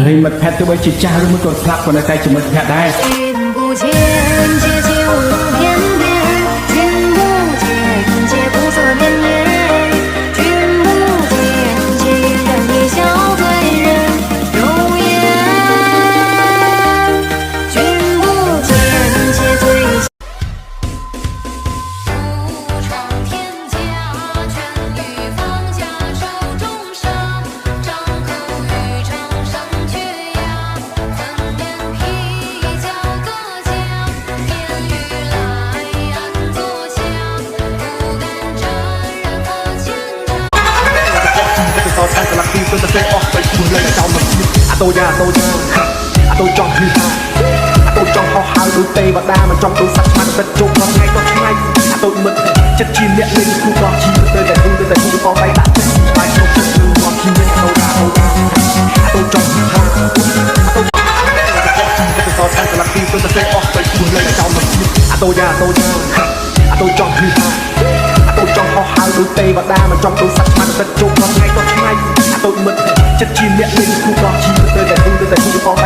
រិមិត្តភ័ក្តិទៅបីជាចាស់ឬមួយក៏ស្លាប់ក៏នៅតែជាមិត្តភ័ក្តិដែរតែកន្លះទីទៅតែអស់ទៅខ្លួនលើចោលមកអាតូយ៉ាអាតូចង់ហឺអាតូចង់ហោះហើរដូចទេវតាមិនចង់ដូចសត្វឆ្មាទឹកជោគក្នុងថ្ងៃក៏ឆ្ងាយអាតូមិត្តចិត្តជាអ្នកលេងគូក៏ជីទៅតែគូក៏បែកដាក់បាយក្នុងចិត្តគឺមកជីអាតូចង់ហឺអាតូតែកន្លះទីទៅតែអស់ទៅខ្លួនលើចោលមកអាតូយ៉ាអាតូចង់ហឺអាតូចង់ហោះហើរដូចទេវតាមិនចង់ដូចសត្វឆ្មាទឹកជោគក្នុងថ្ងៃក៏ឆ្ងាយអាតូមិត្តចិត្តជាអ្នកលេងគូក៏ជីទៅតែគូក៏បែក